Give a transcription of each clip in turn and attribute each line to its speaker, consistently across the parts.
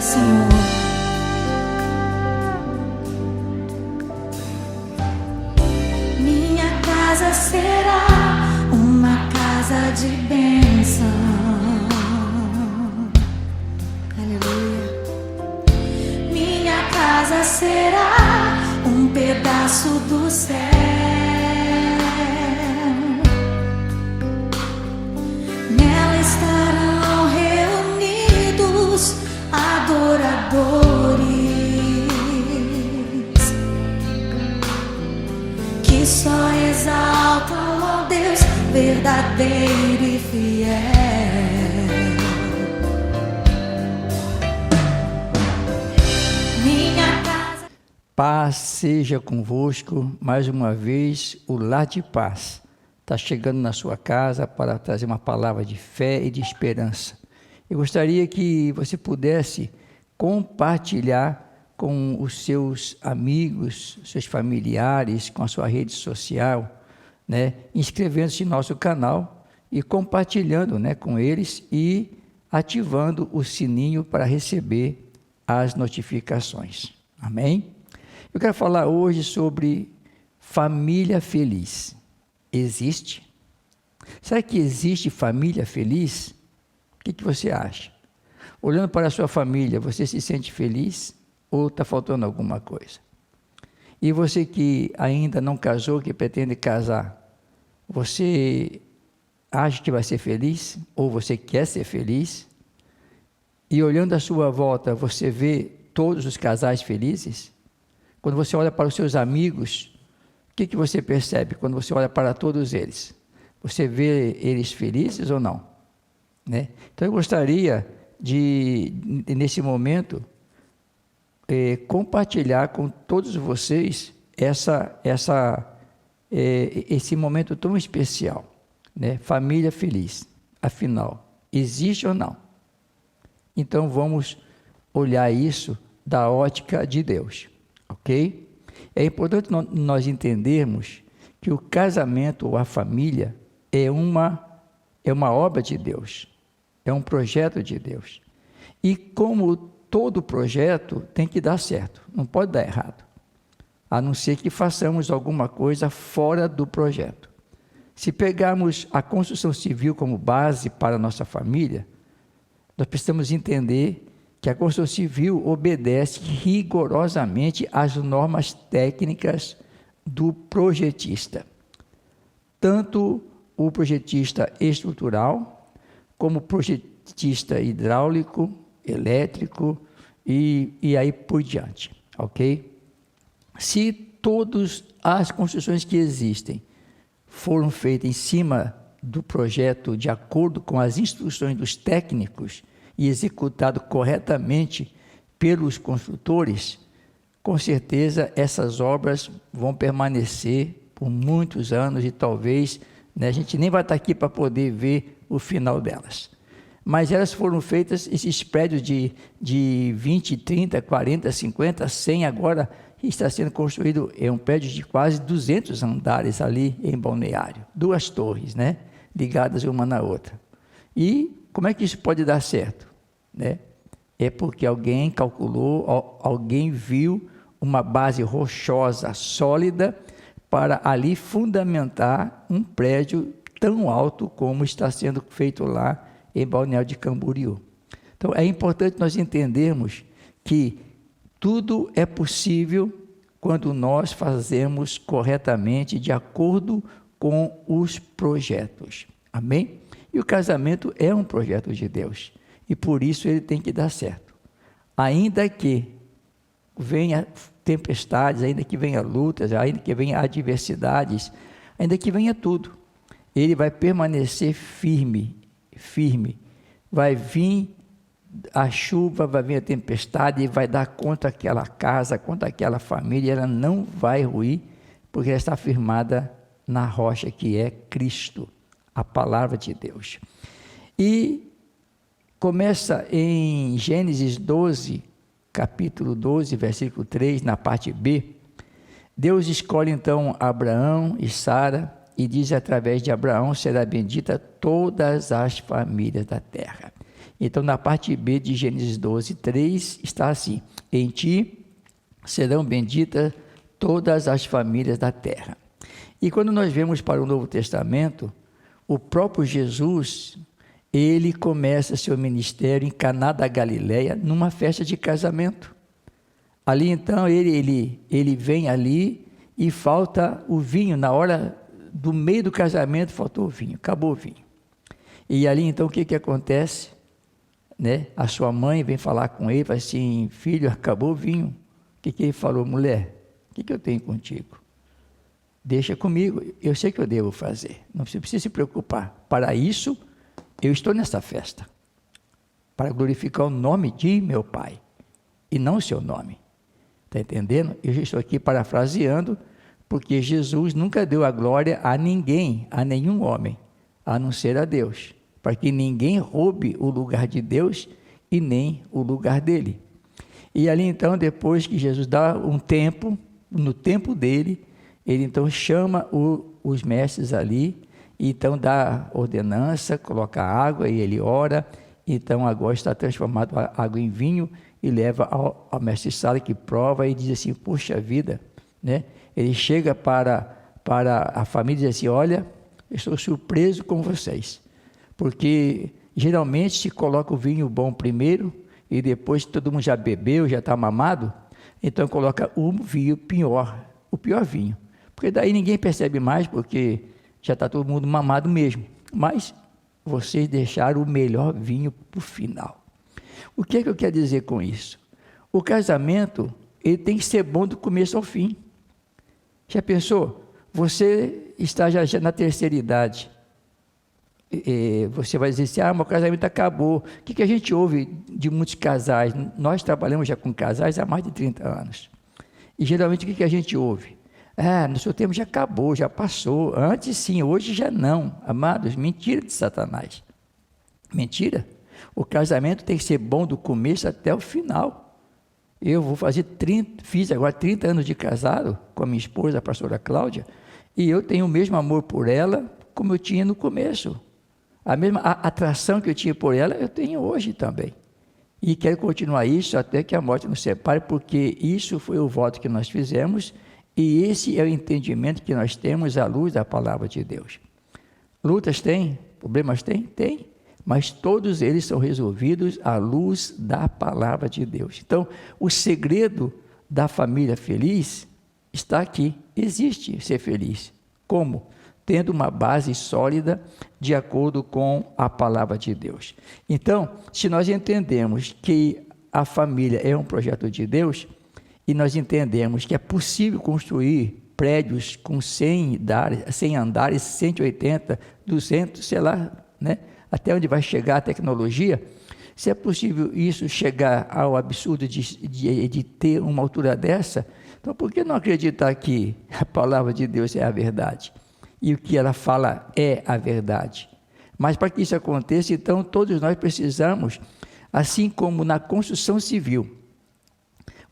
Speaker 1: Senhor. Minha casa será uma casa de bênção. Aleluia. Minha casa será um pedaço do céu. Nela estarão reunidos adoradores que só exaltam ao Deus verdadeiro e fiel. Minha casa.
Speaker 2: Paz seja convosco. Mais uma vez, o Lar de Paz está chegando na sua casa para trazer uma palavra de fé e de esperança. Eu gostaria que você pudesse compartilhar com os seus amigos, seus familiares, com a sua rede social, né? Inscrevendo-se no nosso canal e compartilhando, né, com eles e ativando o sininho para receber as notificações. Amém? Eu quero falar hoje sobre família feliz. Existe? Será que existe família feliz? O que você acha? Olhando para a sua família, você se sente feliz ou está faltando alguma coisa? E você que ainda não casou, que pretende casar, você acha que vai ser feliz? Ou você quer ser feliz? E olhando à sua volta, você vê todos os casais felizes? Quando você olha para os seus amigos, o que você percebe quando você olha para todos eles? Você vê eles felizes ou não? Né? Então eu gostaria de, nesse momento, compartilhar com todos vocês esse momento tão especial, né? Família feliz. Afinal, existe ou não? Então vamos olhar isso da ótica de Deus, ok? É importante nós entendermos que o casamento ou a família é uma obra de Deus, é um projeto de Deus. E como todo projeto tem que dar certo, não pode dar errado, a não ser que façamos alguma coisa fora do projeto. Se pegarmos a construção civil como base para a nossa família, nós precisamos entender que a construção civil obedece rigorosamente às normas técnicas do projetista. Tanto o projetista estrutural, como o projetista hidráulico, elétrico e aí por diante, ok? Se todas as construções que existem foram feitas em cima do projeto de acordo com as instruções dos técnicos e executado corretamente pelos construtores, com certeza essas obras vão permanecer por muitos anos e talvez, né, a gente nem vai estar aqui para poder ver o final delas. Mas elas foram feitas, esses prédios de 20, 30, 40, 50, 100, agora está sendo construído um prédio de quase 200 andares ali em Balneário. 2 torres, né, ligadas uma na outra. E como é que isso pode dar certo? Né? É porque alguém calculou, alguém viu uma base rochosa, sólida, para ali fundamentar um prédio tão alto como está sendo feito lá em Balneário de Camboriú. Então, é importante nós entendermos que tudo é possível quando nós fazemos corretamente, de acordo com os projetos. Amém? E o casamento é um projeto de Deus, e por isso ele tem que dar certo. Ainda que venha tempestades, ainda que venha lutas, ainda que venha adversidades, ainda que venha tudo, ele vai permanecer firme. Vai vir a chuva, vai vir a tempestade e vai dar contra aquela casa, contra aquela família, ela não vai ruir, porque ela está firmada na rocha que é Cristo, a palavra de Deus. E começa em Gênesis 12, capítulo 12, versículo 3, na parte B. Deus escolhe então Abraão e Sara e diz: através de Abraão será bendita todas as famílias da terra. Então, na parte B de Gênesis 12, 3, está assim: em ti serão benditas todas as famílias da terra. E quando nós vemos para o Novo Testamento, o próprio Jesus, ele começa seu ministério em Caná da Galileia, numa festa de casamento. Ali então, ele vem ali e falta o vinho. Na hora do meio do casamento, faltou o vinho, acabou o vinho. E ali então, o que acontece? Né? A sua mãe vem falar com ele, fala assim: filho, acabou o vinho. O que ele falou? Mulher, o que eu tenho contigo? Deixa comigo, eu sei que eu devo fazer, não precisa se preocupar. Para isso, eu estou nessa festa, para glorificar o nome de meu Pai, e não o seu nome. Está entendendo? Eu já estou aqui parafraseando, porque Jesus nunca deu a glória a ninguém, a nenhum homem, a não ser a Deus, para que ninguém roube o lugar de Deus e nem o lugar dele. E ali então, depois que Jesus dá um tempo, no tempo dele, ele então chama os mestres ali, e então dá ordenança, coloca água e ele ora. Então agora está transformado a água em vinho e leva ao mestre Sala, que prova e diz assim: puxa vida, né? Ele chega para a família e diz assim: olha, eu estou surpreso com vocês, porque geralmente se coloca o vinho bom primeiro e depois todo mundo já bebeu, já está mamado, então coloca o vinho pior, o pior vinho, porque daí ninguém percebe mais, porque já está todo mundo mamado mesmo. Mas vocês deixaram o melhor vinho para o final. O que é que eu quero dizer com isso? O casamento, ele tem que ser bom do começo ao fim. Já pensou? Você está já na terceira idade. Você vai dizer assim: meu casamento acabou. O que a gente ouve de muitos casais? Nós trabalhamos já com casais há mais de 30 anos. E geralmente o que a gente ouve? No seu tempo já acabou, já passou. Antes sim, hoje já não. Amados, mentira de Satanás. Mentira. O casamento tem que ser bom do começo até o final. Eu vou fazer fiz agora 30 anos de casado com a minha esposa, a pastora Cláudia, e eu tenho o mesmo amor por ela como eu tinha no começo. A mesma atração que eu tinha por ela, eu tenho hoje também. E quero continuar isso até que a morte nos separe, porque isso foi o voto que nós fizemos, e esse é o entendimento que nós temos à luz da palavra de Deus. Lutas tem? Problemas tem? Tem. Mas todos eles são resolvidos à luz da palavra de Deus. Então, o segredo da família feliz está aqui. Existe ser feliz. Como? Tendo uma base sólida de acordo com a palavra de Deus. Então, se nós entendemos que a família é um projeto de Deus, e nós entendemos que é possível construir prédios com 100 andares, 180, 200, sei lá, né? Até onde vai chegar a tecnologia, se é possível isso chegar ao absurdo de ter uma altura dessa, então por que não acreditar que a palavra de Deus é a verdade? E o que ela fala é a verdade. Mas para que isso aconteça, então, todos nós precisamos, assim como na construção civil,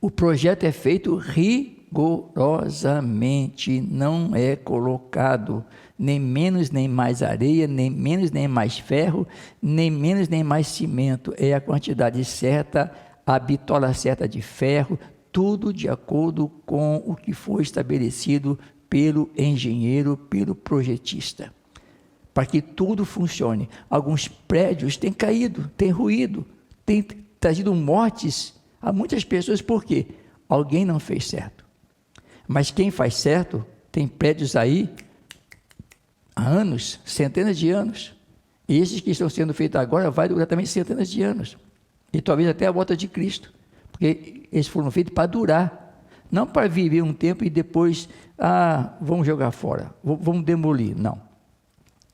Speaker 2: o projeto é feito rigorosamente, não é colocado nem menos nem mais areia, nem menos nem mais ferro, nem menos nem mais cimento. É a quantidade certa, a bitola certa de ferro, tudo de acordo com o que foi estabelecido pelo engenheiro, pelo projetista, para que tudo funcione. Alguns prédios têm caído, têm ruído, têm trazido mortes a muitas pessoas. Por quê? Alguém não fez certo. Mas quem faz certo, tem prédios aí há anos, centenas de anos. E esses que estão sendo feitos agora vai durar também centenas de anos. E talvez até a volta de Cristo. Porque eles foram feitos para durar. Não para viver um tempo e depois, vamos jogar fora, vamos demolir. Não.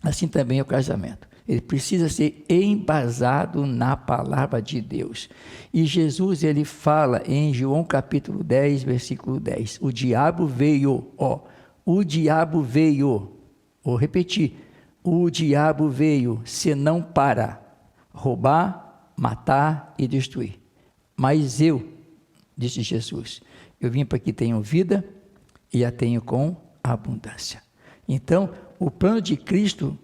Speaker 2: Assim também é o casamento. Ele precisa ser embasado na palavra de Deus. E Jesus, ele fala em João capítulo 10, versículo 10. O diabo veio, vou repetir. O diabo veio senão para roubar, matar e destruir. Mas eu, disse Jesus, eu vim para que tenham vida e a tenham com abundância. Então, o plano de Cristo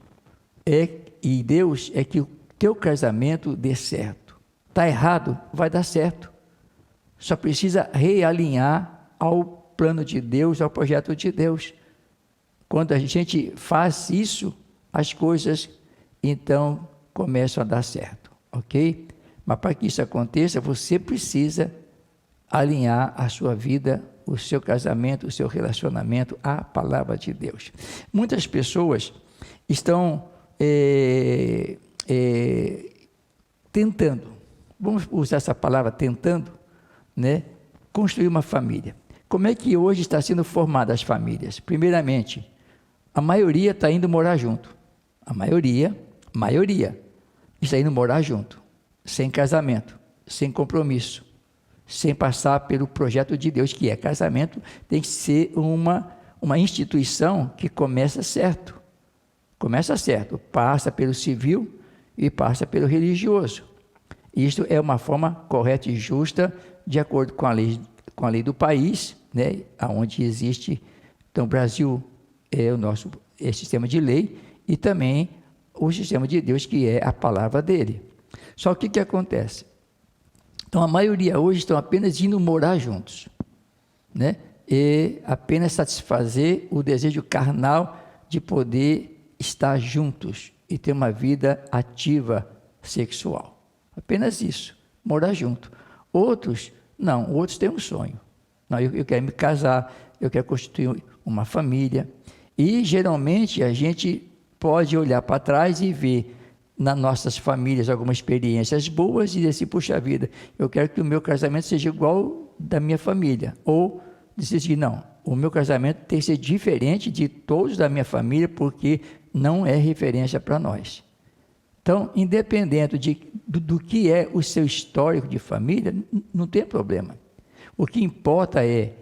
Speaker 2: e Deus é que teu casamento dê certo. Está errado? Vai dar certo. Só precisa realinhar ao plano de Deus, ao projeto de Deus. Quando a gente faz isso, as coisas então começam a dar certo, ok? Mas para que isso aconteça, você precisa alinhar a sua vida, o seu casamento, o seu relacionamento à palavra de Deus. Muitas pessoas estão tentando, vamos usar essa palavra tentando, né, construir uma família. Como é que hoje está sendo formada as famílias? Primeiramente, a maioria está indo morar junto. A maioria está indo morar junto, sem casamento, sem compromisso, sem passar pelo projeto de Deus, que é casamento, tem que ser uma instituição que começa certo, passa pelo civil e passa pelo religioso. Isto é uma forma correta e justa, de acordo com a lei do país, né, onde existe, então o Brasil é o nosso sistema de lei, e também o sistema de Deus, que é a palavra dele. Só que o que acontece? Então, a maioria hoje estão apenas indo morar juntos, né? E apenas satisfazer o desejo carnal de poder estar juntos e ter uma vida ativa sexual. Apenas isso, morar junto. Outros, não, outros têm um sonho. Não, eu quero me casar, eu quero constituir uma família. E, geralmente, a gente pode olhar para trás e ver nas nossas famílias algumas experiências boas e dizer assim, puxa vida, eu quero que o meu casamento seja igual da minha família. Ou dizer assim, não, o meu casamento tem que ser diferente de todos da minha família, porque não é referência para nós. Então, independente do que é o seu histórico de família, não tem problema. O que importa é,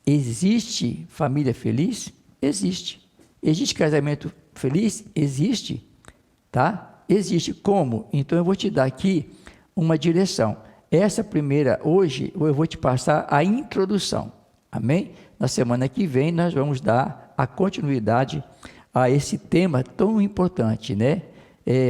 Speaker 2: existe família feliz? Existe. Existe casamento feliz? Existe. Tá? Existe. Como? Então eu vou te dar aqui uma direção. Essa primeira, hoje, eu vou te passar a introdução. Amém? Na semana que vem nós vamos dar a continuidade a esse tema tão importante, né?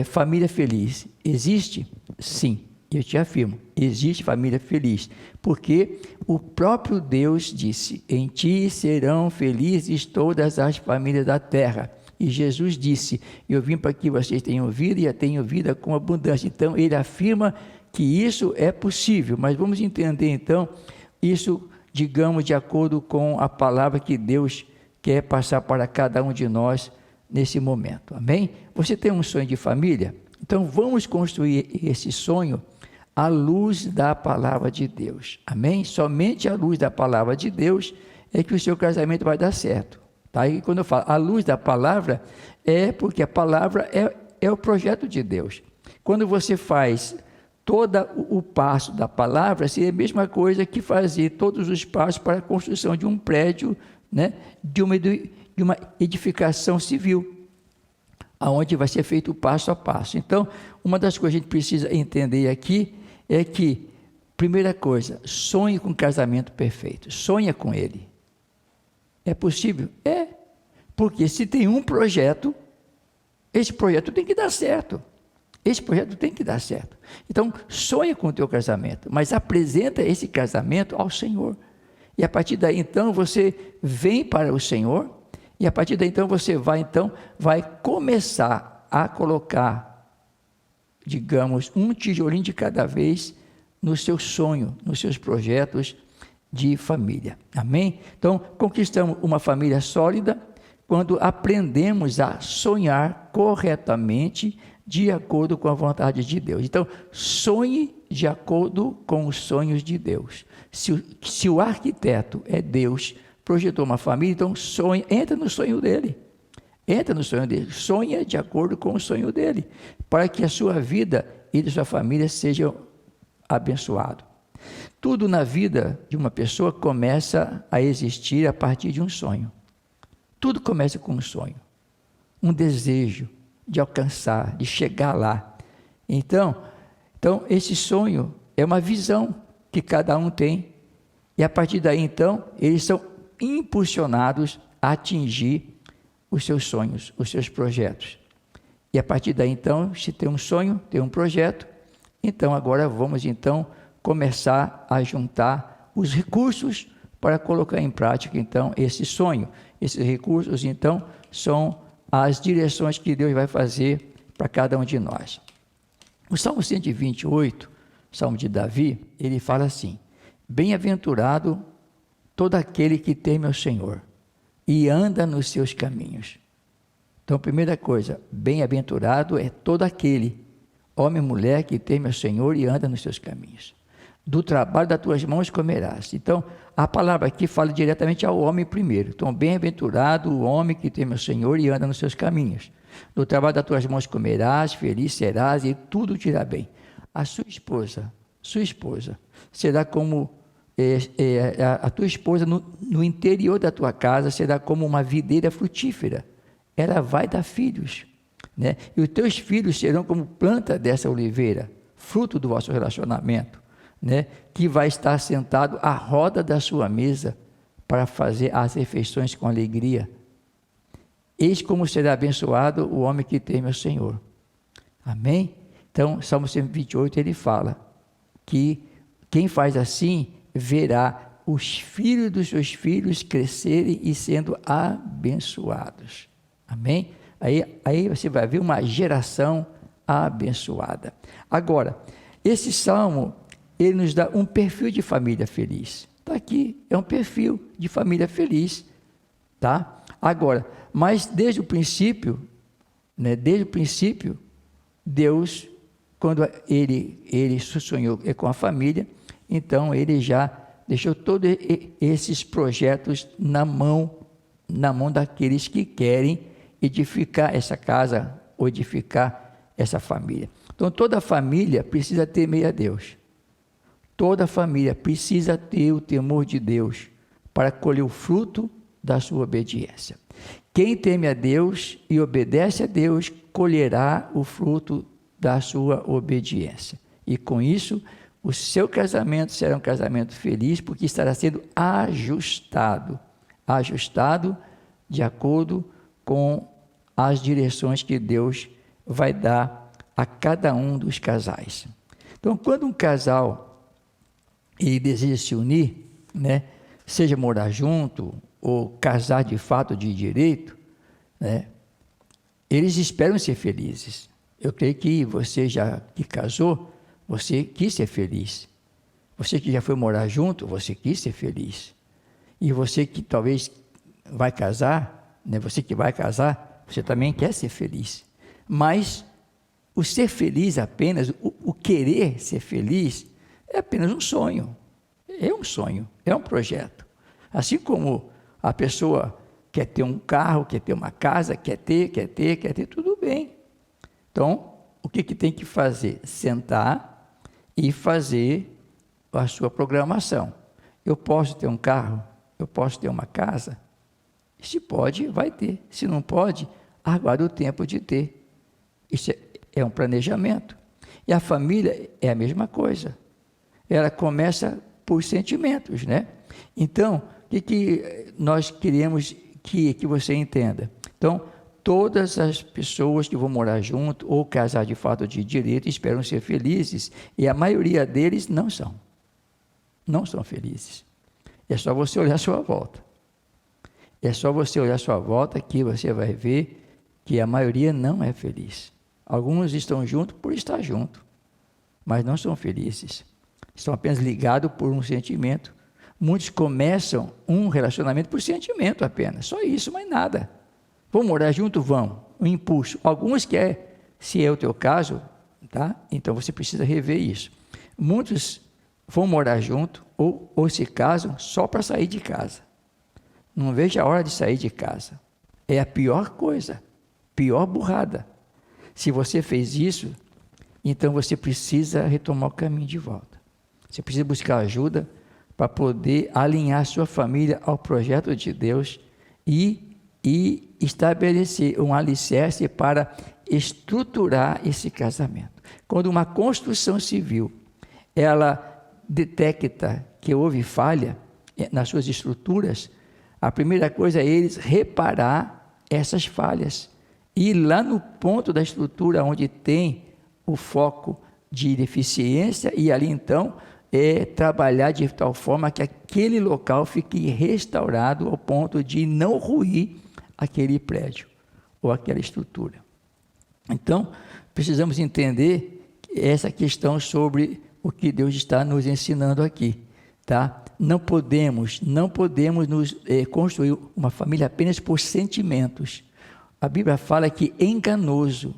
Speaker 2: Família feliz. Existe? Sim. Eu te afirmo, existe família feliz, porque o próprio Deus disse, em ti serão felizes todas as famílias da terra. E Jesus disse, eu vim para que vocês tenham vida e a tenham vida com abundância. Então, ele afirma que isso é possível, mas vamos entender então, isso, digamos, de acordo com a palavra que Deus quer passar para cada um de nós nesse momento, amém? Você tem um sonho de família? Então, vamos construir esse sonho à luz da palavra de Deus, amém? Somente à luz da palavra de Deus é que o seu casamento vai dar certo, tá? E quando eu falo à luz da palavra, é porque a palavra é o projeto de Deus. Quando você faz todo o passo da palavra, seria a mesma coisa que fazer todos os passos para a construção de um prédio, né? de uma edificação civil, aonde vai ser feito passo a passo. Então, uma das coisas que a gente precisa entender aqui é que, primeira coisa, sonhe com um casamento perfeito, sonha com ele. É possível? É, porque se tem um projeto, esse projeto tem que dar certo. Esse projeto tem que dar certo. Então, sonha com o teu casamento, mas apresenta esse casamento ao Senhor. E a partir daí, então, você vem para o Senhor, e a partir daí, então, você vai começar a colocar, digamos, um tijolinho de cada vez no seu sonho, nos seus projetos de família. Amém? Então, conquistamos uma família sólida quando aprendemos a sonhar corretamente de acordo com a vontade de Deus. Então, sonhe de acordo com os sonhos de Deus. Se o arquiteto é Deus, projetou uma família, então sonha, entra no sonho dele. Entra no sonho dele, sonha de acordo com o sonho dele, para que a sua vida e de sua família sejam abençoados. Tudo na vida de uma pessoa começa a existir a partir de um sonho. Tudo começa com um sonho, um desejo de alcançar, de chegar lá. Então esse sonho é uma visão que cada um tem, e a partir daí, então, eles são impulsionados a atingir os seus sonhos, os seus projetos. E a partir daí, então, se tem um sonho, tem um projeto, então agora vamos, então, começar a juntar os recursos para colocar em prática, então, esse sonho. Esses recursos, então, são as direções que Deus vai fazer para cada um de nós. O Salmo 128, Salmo de Davi, ele fala assim: bem-aventurado todo aquele que teme ao Senhor e anda nos seus caminhos. Então, primeira coisa, bem-aventurado é todo aquele, homem e mulher, que teme ao Senhor e anda nos seus caminhos. Do trabalho das tuas mãos comerás. Então, a palavra aqui fala diretamente ao homem primeiro. Então, bem-aventurado o homem que teme ao Senhor e anda nos seus caminhos. Do trabalho das tuas mãos comerás, feliz serás e tudo te irá bem. A sua esposa será como a tua esposa no interior da tua casa será como uma videira frutífera. Ela vai dar filhos, né? E os teus filhos serão como planta dessa oliveira, fruto do vosso relacionamento, né? Que vai estar sentado à roda da sua mesa para fazer as refeições com alegria. Eis como será abençoado o homem que teme ao Senhor. Amém? Então, Salmo 128, ele fala que quem faz assim verá os filhos dos seus filhos crescerem e sendo abençoados. Amém? Aí você vai ver uma geração abençoada. Agora, esse salmo, ele nos dá um perfil de família feliz. Está aqui, é um perfil de família feliz. Tá? Agora, mas desde o princípio, né, Deus, quando ele sonhou com a família, então ele já deixou todos esses projetos na mão daqueles que querem edificar essa casa ou edificar essa família. Então, toda família precisa temer a Deus. Toda família precisa ter o temor de Deus para colher o fruto da sua obediência. Quem teme a Deus e obedece a Deus, colherá o fruto da sua obediência. E com isso, o seu casamento será um casamento feliz, porque estará sendo ajustado de acordo com as direções que Deus vai dar a cada um dos casais. Então, quando um casal ele deseja se unir, né, seja morar junto ou casar de fato de direito, né, eles esperam ser felizes. Eu creio que você que casou, você quis ser feliz. Você que já foi morar junto, você quis ser feliz. E você que talvez vai casar, né, você que vai casar, você também quer ser feliz. Mas o ser feliz apenas, o querer ser feliz, é apenas um sonho. É um sonho, é um projeto. Assim como a pessoa quer ter um carro, quer ter uma casa, quer ter, tudo bem. Então, o que tem que fazer? Sentar e fazer a sua programação. Eu posso ter um carro? Eu posso ter uma casa? Se pode, vai ter. Se não pode, aguarde o tempo de ter. Isso é um planejamento. E a família é a mesma coisa. Ela começa por sentimentos, né? Então, o que nós queremos que você entenda? Então, todas as pessoas que vão morar junto ou casar de fato de direito esperam ser felizes, e a maioria deles não são felizes. É só você olhar a sua volta. É só você olhar a sua volta que você vai ver que a maioria não é feliz. Alguns estão juntos por estar junto, mas não são felizes. Estão apenas ligados por um sentimento. Muitos começam um relacionamento por sentimento apenas, só isso, mais nada. Vão morar junto? Vão, um impulso. Alguns querem, se é o teu caso, tá? Então você precisa rever isso. Muitos vão morar junto ou se casam só para sair de casa. Não vejo a hora de sair de casa. É a pior coisa, pior burrada. Se você fez isso, então você precisa retomar o caminho de volta. Você precisa buscar ajuda para poder alinhar sua família ao projeto de Deus e estabelecer um alicerce para estruturar esse casamento. Quando uma construção civil, ela detecta que houve falha nas suas estruturas, a primeira coisa é eles reparar essas falhas. ir lá no ponto da estrutura onde tem o foco de deficiência e ali então trabalhar de tal forma que aquele local fique restaurado ao ponto de não ruir aquele prédio ou aquela estrutura. Então, precisamos entender essa questão sobre o que Deus está nos ensinando aqui, tá? Não podemos nos construir uma família apenas por sentimentos. A Bíblia fala que enganoso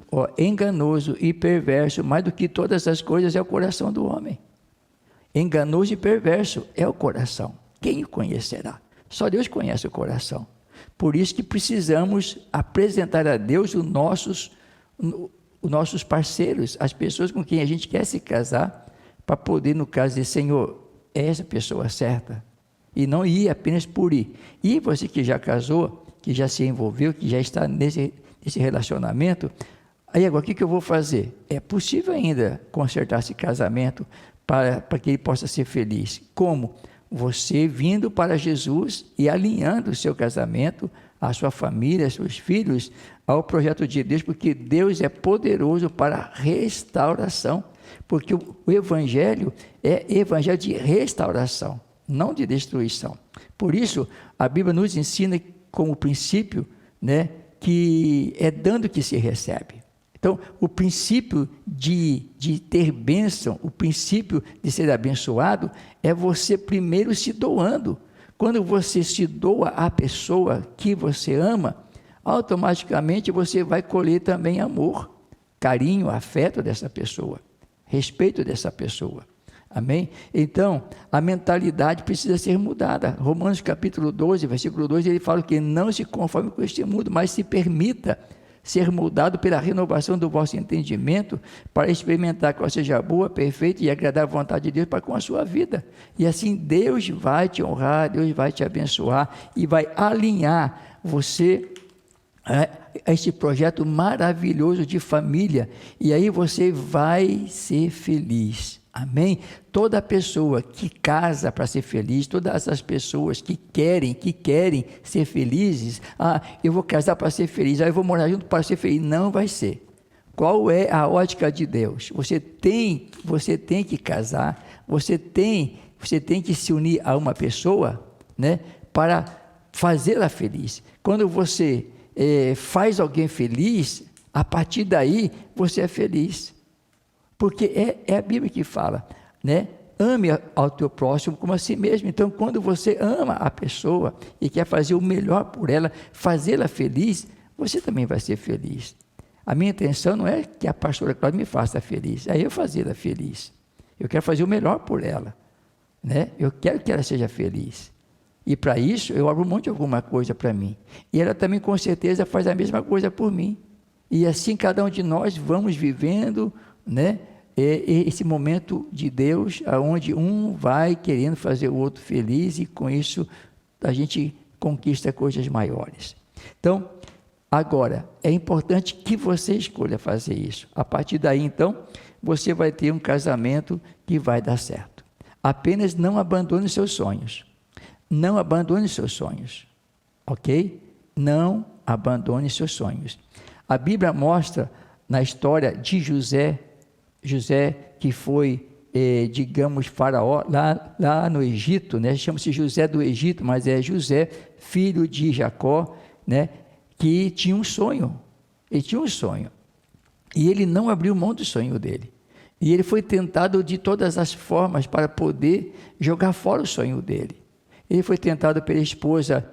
Speaker 2: e perverso, mais do que todas as coisas, é o coração do homem. Enganoso e perverso é o coração. Quem o conhecerá? Só Deus conhece o coração. Por isso que precisamos apresentar a Deus os nossos parceiros, as pessoas com quem a gente quer se casar, para poder, no caso, dizer, Senhor, é essa pessoa certa. E não ir apenas por ir. E você que já casou, que já se envolveu, que já está nesse relacionamento, aí agora o que eu vou fazer? É possível ainda consertar esse casamento para que ele possa ser feliz. Como? Você vindo para Jesus e alinhando o seu casamento, a sua família, seus filhos, ao projeto de Deus, porque Deus é poderoso para restauração, porque o Evangelho é Evangelho de restauração, não de destruição. Por isso, a Bíblia nos ensina como princípio, né, que é dando que se recebe. Então, o princípio de ter bênção, o princípio de ser abençoado, é você primeiro se doando. Quando você se doa à pessoa que você ama, automaticamente você vai colher também amor, carinho, afeto dessa pessoa, respeito dessa pessoa. Amém? Então, a mentalidade precisa ser mudada. Romanos capítulo 12, versículo 2, ele fala que não se conforme com este mundo, mas se permita ser mudado pela renovação do vosso entendimento, para experimentar qual seja a boa, perfeita e agradável vontade de Deus para com a sua vida. E assim Deus vai te honrar, Deus vai te abençoar e vai alinhar você a esse projeto maravilhoso de família. E aí você vai ser feliz. Amém? Toda pessoa que casa para ser feliz, todas as pessoas que querem ser felizes, eu vou casar para ser feliz, eu vou morar junto para ser feliz, não vai ser. Qual é a ótica de Deus? Você tem que casar, você tem que se unir a uma pessoa, né, para fazê-la feliz. Quando você faz alguém feliz, a partir daí você é feliz. Porque é a Bíblia que fala, né? Ame ao teu próximo como a si mesmo. Então, quando você ama a pessoa e quer fazer o melhor por ela, fazê-la feliz, você também vai ser feliz. A minha intenção não é que a pastora Cláudia me faça feliz, é eu fazê-la feliz. Eu quero fazer o melhor por ela, né? Eu quero que ela seja feliz. E para isso, eu abro mão de alguma coisa para mim. E ela também, com certeza, faz a mesma coisa por mim. E assim, cada um de nós vamos vivendo, né, esse momento de Deus, onde um vai querendo fazer o outro feliz e com isso a gente conquista coisas maiores. Então, agora, é importante que você escolha fazer isso. A partir daí, então, você vai ter um casamento que vai dar certo. Apenas não abandone seus sonhos. Não abandone seus sonhos, ok? Não abandone seus sonhos. A Bíblia mostra na história de José que foi, digamos, faraó lá no Egito, né? Chama-se José do Egito, mas é José, filho de Jacó, né? Que tinha um sonho. Ele tinha um sonho. E ele não abriu mão do sonho dele. E ele foi tentado de todas as formas para poder jogar fora o sonho dele. Ele foi tentado pela esposa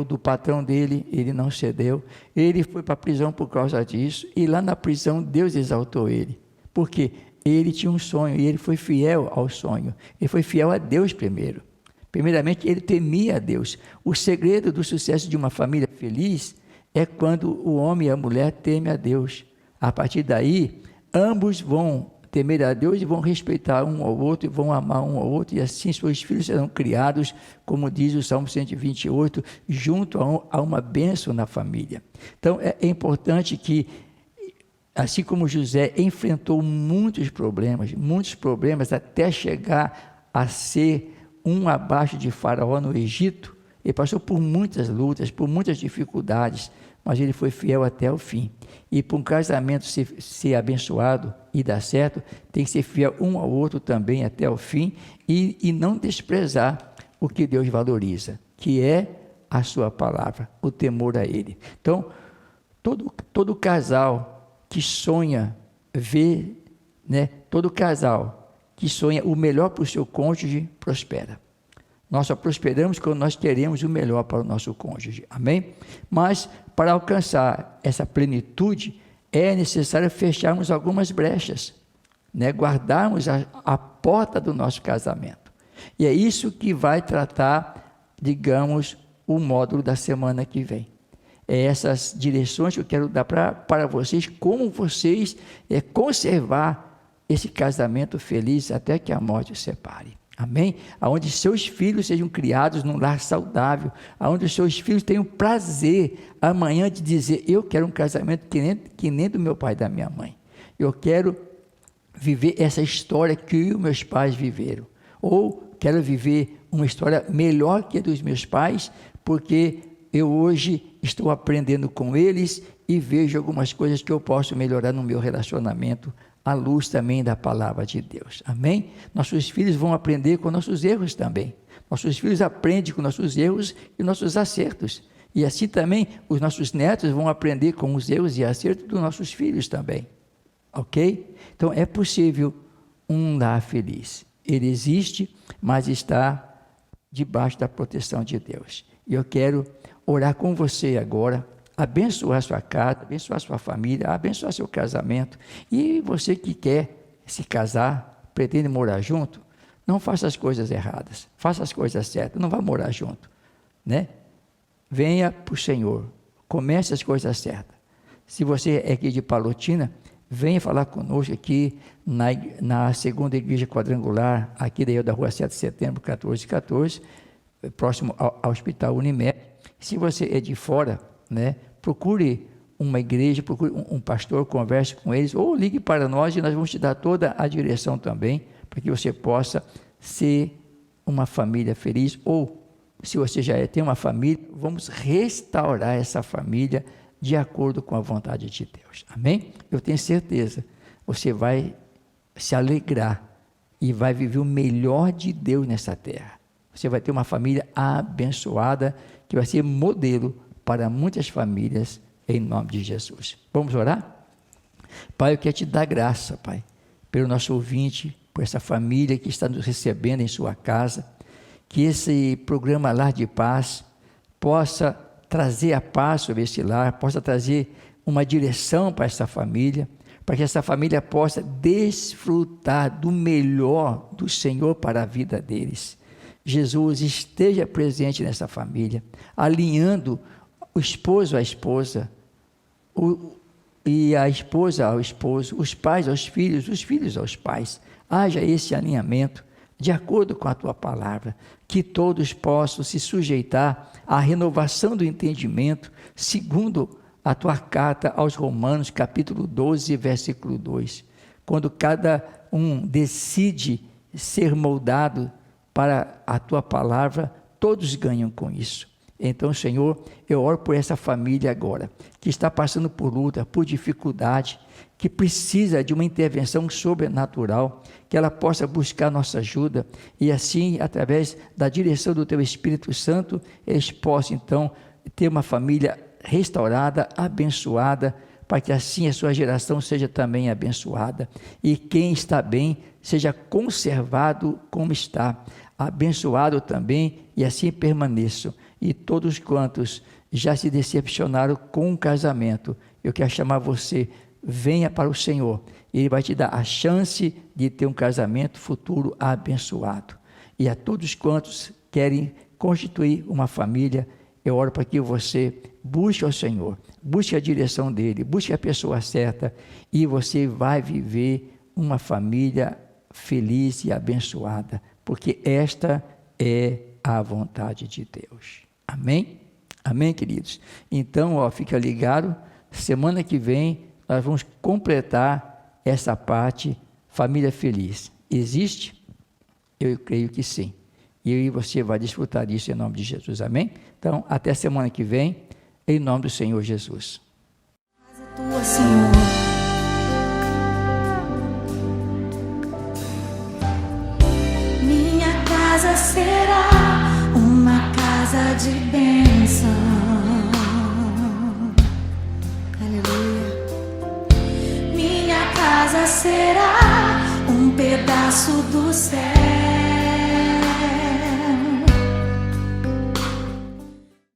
Speaker 2: do patrão dele, ele não cedeu. Ele foi para a prisão por causa disso. E lá na prisão Deus exaltou ele. Porque ele tinha um sonho e ele foi fiel ao sonho. Ele foi fiel a Deus primeiro. Primeiramente, ele temia a Deus. O segredo do sucesso de uma família feliz é quando o homem e a mulher temem a Deus. A partir daí, ambos vão temer a Deus e vão respeitar um ao outro e vão amar um ao outro. E assim seus filhos serão criados, como diz o Salmo 128, junto a uma bênção na família. Então, é importante que, assim como José enfrentou muitos problemas até chegar a ser um abaixo de Faraó no Egito, ele passou por muitas lutas, por muitas dificuldades. mas ele foi fiel até o fim. E para um casamento ser abençoado e dar certo, tem que ser fiel um ao outro também até o fim e não desprezar o que Deus valoriza, que é a sua palavra, o temor a Ele. Então, todo casal que sonha ver, né, todo casal que sonha o melhor para o seu cônjuge, prospera. Nós só prosperamos quando nós queremos o melhor para o nosso cônjuge, amém? Mas, para alcançar essa plenitude, é necessário fecharmos algumas brechas, né? Guardarmos a porta do nosso casamento. E é isso que vai tratar, digamos, o módulo da semana que vem. É essas direções que eu quero dar para vocês, como vocês conservar esse casamento feliz até que a morte os separe. Amém? Aonde seus filhos sejam criados num lar saudável, aonde os seus filhos tenham prazer amanhã de dizer, eu quero um casamento que nem do meu pai e da minha mãe. Eu quero viver essa história que os meus pais viveram. Ou quero viver uma história melhor que a dos meus pais, porque eu hoje estou aprendendo com eles e vejo algumas coisas que eu posso melhorar no meu relacionamento, à luz também da palavra de Deus, amém? Nossos filhos vão aprender com nossos erros também, nossos filhos aprendem com nossos erros e nossos acertos, e assim também os nossos netos vão aprender com os erros e acertos dos nossos filhos também, ok? Então é possível um lar feliz, ele existe, mas está debaixo da proteção de Deus, e eu quero orar com você agora, abençoar sua casa, abençoar sua família, abençoar seu casamento. E você que quer se casar, pretende morar junto, não faça as coisas erradas, faça as coisas certas, não vá morar junto, né? Venha para o Senhor, comece as coisas certas. Se você é aqui de Palotina, venha falar conosco aqui na segunda igreja quadrangular, aqui da rua 7 de setembro, 1414, próximo ao Hospital Unimed. Se você é de fora, né, procure uma igreja, procure um pastor, converse com eles, ou ligue para nós e nós vamos te dar toda a direção também, para que você possa ser uma família feliz, ou se você já tem uma família, vamos restaurar essa família de acordo com a vontade de Deus, amém? Eu tenho certeza, você vai se alegrar e vai viver o melhor de Deus nessa terra, você vai ter uma família abençoada, que vai ser modelo para muitas famílias, em nome de Jesus. Vamos orar? Pai, eu quero te dar graça, Pai, pelo nosso ouvinte, por essa família que está nos recebendo em sua casa, que esse programa Lar de Paz possa trazer a paz sobre esse lar, possa trazer uma direção para essa família, para que essa família possa desfrutar do melhor do Senhor para a vida deles. Jesus esteja presente nessa família, alinhando o esposo à esposa, e a esposa ao esposo, os pais aos filhos, os filhos aos pais. Haja esse alinhamento, de acordo com a tua palavra, que todos possam se sujeitar à renovação do entendimento, segundo a tua carta aos Romanos, capítulo 12, versículo 2. Quando cada um decide ser moldado para a tua palavra, todos ganham com isso. Então, Senhor, eu oro por essa família agora, que está passando por luta, por dificuldade, que precisa de uma intervenção sobrenatural, que ela possa buscar nossa ajuda, e assim, através da direção do Teu Espírito Santo, eles possam, então, ter uma família restaurada, abençoada, para que assim a sua geração seja também abençoada, e quem está bem, seja conservado como está, abençoado também, e assim permaneçam. E todos quantos já se decepcionaram com o casamento, eu quero chamar você, venha para o Senhor, Ele vai te dar a chance de ter um casamento futuro abençoado. E a todos quantos querem constituir uma família, eu oro para que você busque o Senhor, busque a direção dEle, busque a pessoa certa, e você vai viver uma família feliz e abençoada, porque esta é a vontade de Deus. Amém? Amém, queridos? Então, fica ligado, semana que vem nós vamos completar essa parte, família feliz. Existe? Eu creio que sim. E eu e você vai desfrutar disso em nome de Jesus. Amém? Então, até semana que vem. em nome do Senhor Jesus.
Speaker 1: Tua, Senhor. Minha casa será uma casa de bênção. Aleluia. Minha casa será um pedaço do céu.